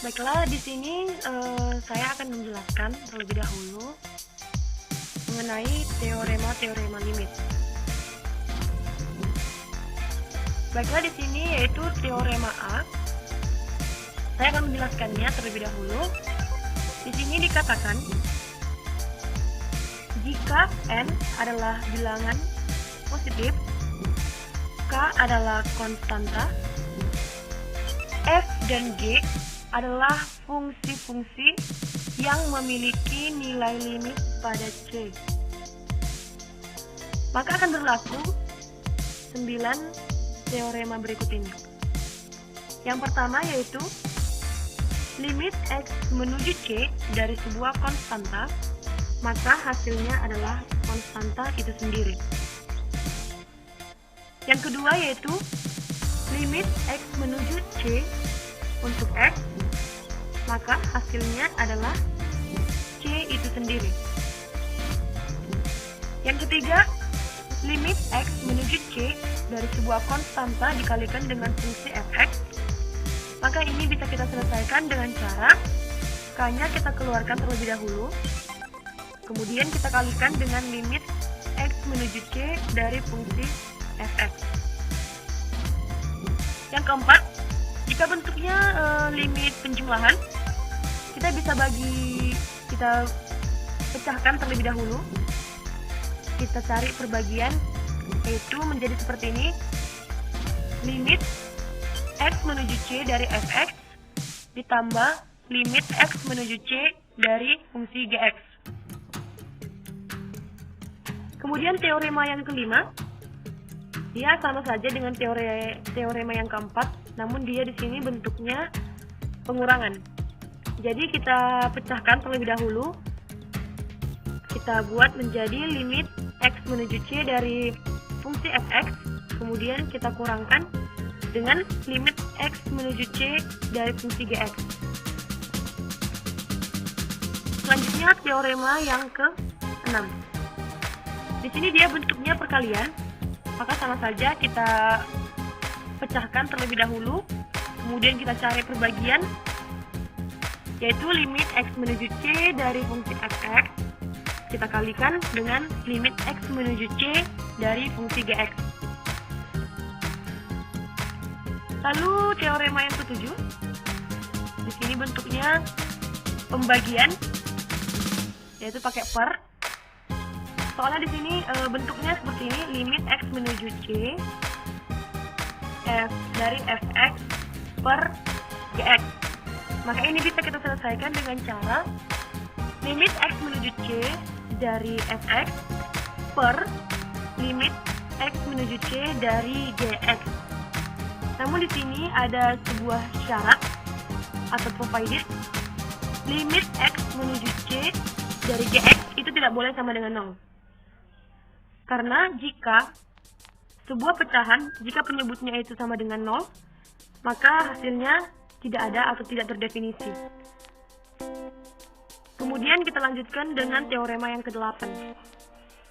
Baiklah, di sini saya akan menjelaskan terlebih dahulu mengenai teorema-teorema limit. Baiklah, di sini yaitu teorema A. Saya akan menjelaskannya terlebih dahulu. Di sini dikatakan jika n adalah bilangan positif, k adalah konstanta, f dan g adalah fungsi-fungsi yang memiliki nilai limit pada C. Maka akan berlaku 9 teorema berikut ini. Yang pertama yaitu limit X menuju C dari sebuah konstanta, maka hasilnya adalah konstanta itu sendiri. Yang kedua yaitu limit X menuju C untuk X, maka hasilnya adalah C itu sendiri. Yang ketiga, limit X menuju C dari sebuah konstanta dikalikan dengan fungsi fx, maka ini bisa kita selesaikan dengan cara k-nya kita keluarkan terlebih dahulu, kemudian kita kalikan dengan limit X menuju C dari fungsi fx. Yang keempat, jika bentuknya limit penjumlahan, kita pecahkan terlebih dahulu. Kita cari perbagian, yaitu menjadi seperti ini. Limit X menuju C dari fx ditambah limit X menuju C dari fungsi gx. Kemudian teorema yang kelima, dia sama saja dengan teorema yang keempat, namun dia di sini bentuknya pengurangan. Jadi kita pecahkan terlebih dahulu. Kita buat menjadi limit X menuju C dari fungsi fx, kemudian kita kurangkan dengan limit X menuju C dari fungsi gx. Selanjutnya teorema yang ke-6. Di sini dia bentuknya perkalian, maka sama saja kita pecahkan terlebih dahulu, kemudian kita cari perbagian, yaitu limit X menuju C dari fungsi fx kita kalikan dengan limit X menuju C dari fungsi gx. Lalu teorema yang ke-7, di sini bentuknya pembagian, yaitu pakai per. Soalnya di sini bentuknya seperti ini, limit X menuju C f dari fx per gx. Maka ini bisa kita selesaikan dengan cara limit X menuju C dari fx per limit X menuju C dari gx. Namun di sini ada sebuah syarat atau provided, limit X menuju C dari gx itu tidak boleh sama dengan 0. Karena jika sebuah pecahan, jika penyebutnya itu sama dengan 0, maka hasilnya tidak ada atau tidak terdefinisi. Kemudian kita lanjutkan dengan teorema yang ke-8.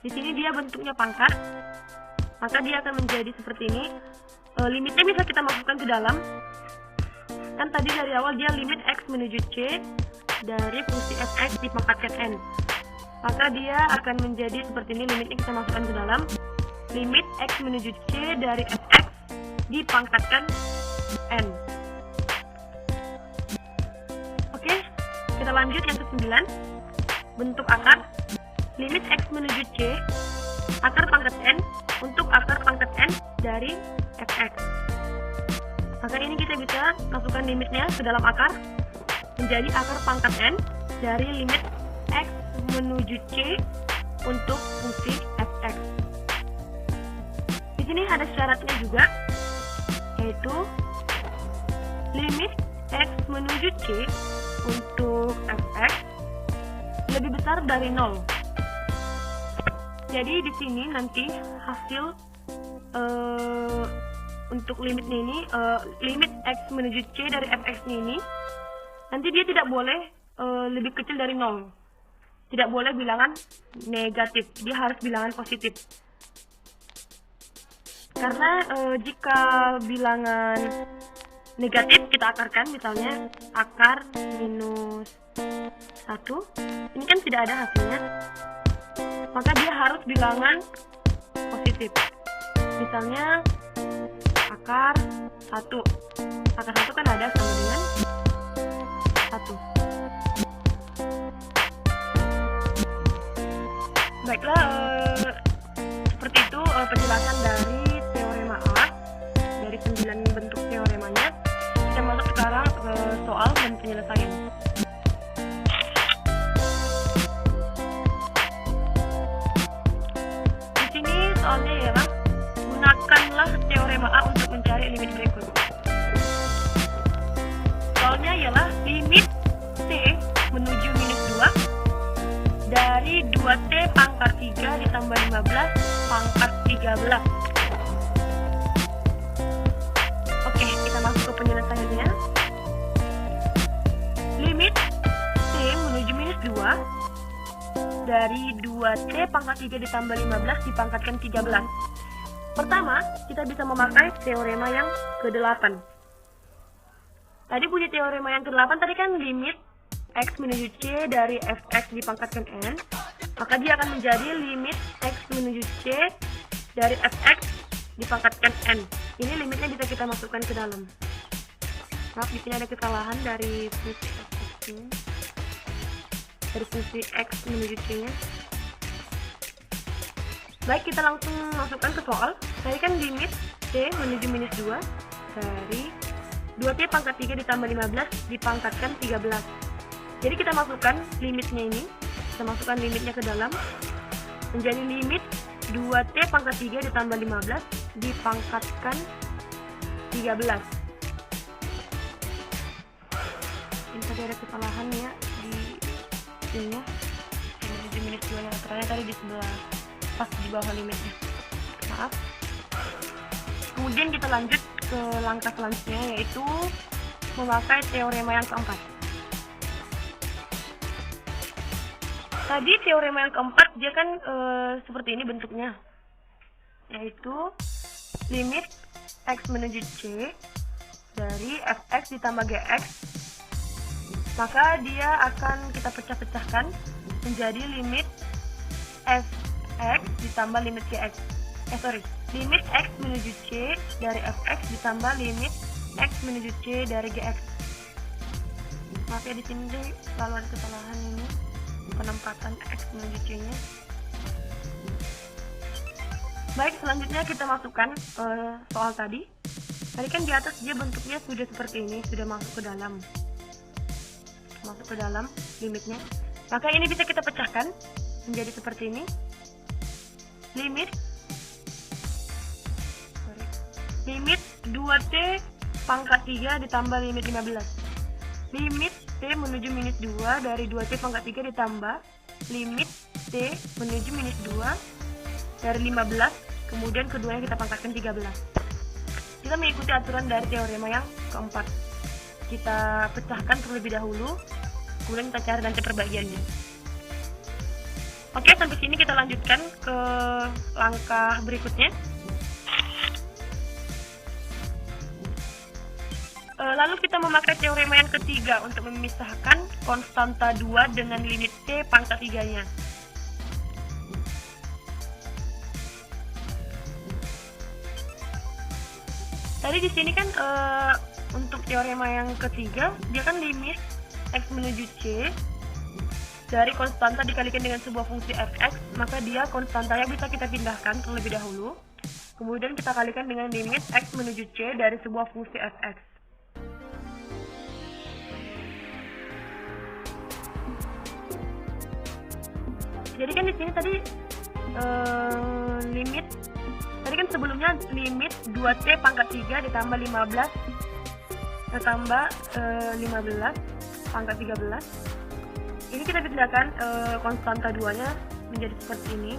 Di sini dia bentuknya pangkat, maka dia akan menjadi seperti ini. Limitnya bisa kita masukkan ke dalam. Kan tadi dari awal dia limit X menuju C dari fungsi fx dipangkatkan n. Maka dia akan menjadi seperti ini, limitnya kita masukkan ke dalam. Limit X menuju C dari fx dipangkatkan n. Oke, kita lanjut yang ke-9. Bentuk akar, limit X menuju C akar pangkat n untuk akar pangkat n dari fx. Maka ini kita bisa masukkan limitnya ke dalam akar, menjadi akar pangkat n dari limit X menuju C untuk fungsi fx. Di sini ada syaratnya juga, yaitu limit X menuju C untuk fx lebih besar dari 0. Jadi di sini nanti hasil untuk limitnya ini, limit X menuju C dari fx-nya ini, nanti dia tidak boleh lebih kecil dari 0. Tidak boleh bilangan negatif, dia harus bilangan positif. Karena jika bilangan negatif kita akarkan, misalnya akar minus 1, ini kan tidak ada hasilnya, maka dia harus bilangan positif. Misalnya akar 1 kan ada sama dengan 1. Baiklah, seperti itu penjelasan dari teorema A, dari 9 bentuk teoremanya. Kita masuk sekarang ke soal dan penyelesaian. Di sini soalnya ialah gunakanlah teorema A untuk mencari limit berikut. Soalnya ialah limit T menuju minus 2 dari 2T pangkat 3 ditambah 15 pangkat 13. Oke, kita masuk ke penyelesaiannya. Limit T menuju minus 2 dari 2T pangkat 3 ditambah 15 dipangkatkan 13. Pertama, kita bisa memakai teorema yang ke-8. Tadi punya teorema yang ke-8 tadi kan limit X menuju C dari fx dipangkatkan n, maka dia akan menjadi limit X menuju C dari fx dipangkatkan n. Ini limitnya bisa kita masukkan ke dalam. Maaf, di sini ada kesalahan dari fungsi x-nya, dari fungsi X menuju C-nya. Baik, kita langsung masukkan ke soal. Tadi kan limit T menuju minus 2 dari 2T pangkat 3 ditambah 15 dipangkatkan 13. Jadi kita masukkan limitnya ini, kita masukkan limitnya ke dalam, menjadi limit 2T pangkat 3 ditambah 15 dipangkatkan 13. Ini tadi ada kesalahan ya di sini, menuju minus 2 yang ternyata tadi di sebelah pas di bawah limitnya. Maaf. Kemudian kita lanjut ke langkah selanjutnya, yaitu memakai teorema yang keempat. Tadi teorema yang keempat dia kan seperti ini bentuknya, yaitu limit X menuju C dari fx ditambah gx, maka dia akan kita pecah-pecahkan menjadi limit fx ditambah limit gx. Limit X menuju C dari fx ditambah limit X menuju C dari gx. Maaf ya, di sini selalu ada kesalahan ini, penempatan X menuju C-nya. Baik, selanjutnya kita masukkan soal tadi. Tadi kan di atas dia bentuknya sudah seperti ini, sudah masuk ke dalam. Masuk ke dalam limitnya. Maka ini bisa kita pecahkan menjadi seperti ini. Limit 2T pangkat 3 ditambah limit 15. Limit T menuju minus 2 dari 2T pangkat 3 ditambah limit T menuju minus 2 dari 15, kemudian keduanya kita pangkatkan 13. Kita mengikuti aturan dari teorema yang keempat. Kita pecahkan terlebih dahulu, kemudian kita cari nanti perbagiannya. Oke, sampai sini kita lanjutkan ke langkah berikutnya. Lalu kita memakai teorema yang ketiga untuk memisahkan konstanta 2 dengan limit T pangkat 3-nya. Tadi di sini kan untuk teorema yang ketiga, dia kan limit X menuju C dari konstanta dikalikan dengan sebuah fungsi fx, maka dia konstantanya bisa kita pindahkan terlebih dahulu. Kemudian kita kalikan dengan limit X menuju C dari sebuah fungsi fx. Jadi kan di sini tadi limit, tadi kan sebelumnya limit 2T pangkat 3 ditambah 15 pangkat 13. Ini kita pindahkan konstanta 2-nya menjadi seperti ini,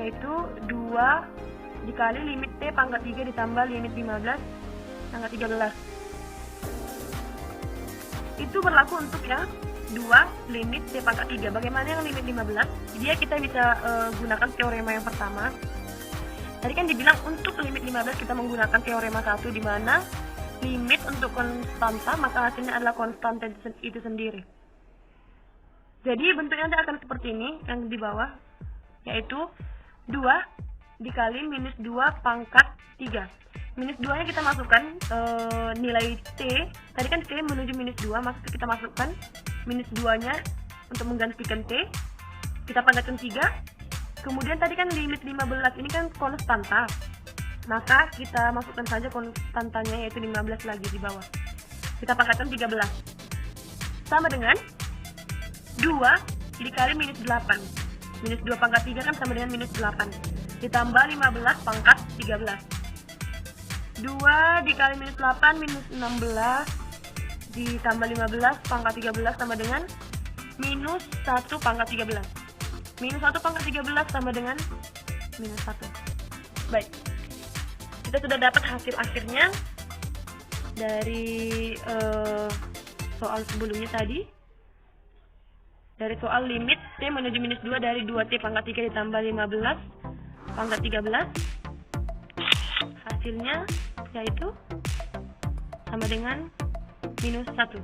yaitu 2 dikali limit T pangkat 3 ditambah limit 15 pangkat 13. Itu berlaku untuk yang 2 limit T pangkat 3. Bagaimana yang limit 15? Dia kita bisa gunakan teorema yang pertama. Tadi kan dibilang untuk limit 15 kita menggunakan teorema 1, di mana limit untuk konstanta maka hasilnya adalah konstanta itu sendiri. Jadi bentuknya nanti akan seperti ini yang di bawah, yaitu 2 dikali minus 2 pangkat 3. Minus 2 nya kita masukkan nilai T, tadi kan T menuju minus 2, maka kita masukkan minus 2 nya untuk menggantikan T, kita pangkatkan 3. Kemudian tadi kan limit 15 ini kan konstanta, maka kita masukkan saja konstantanya yaitu 15 lagi di bawah, kita pangkatkan 13, sama dengan 2 dikali minus 8. Minus 2 pangkat 3 kan sama dengan minus 8, ditambah 15 pangkat 13. 2 dikali minus 8 minus 16 ditambah 15 pangkat 13 sama dengan minus 1 pangkat 13. Minus 1 pangkat 13 sama dengan minus 1. Baik, kita sudah dapat hasil akhirnya dari soal sebelumnya tadi. Dari soal limit T menuju minus 2 dari 2T pangkat 3 ditambah 15 pangkat 13. Hasilnya yaitu sama dengan minus 1.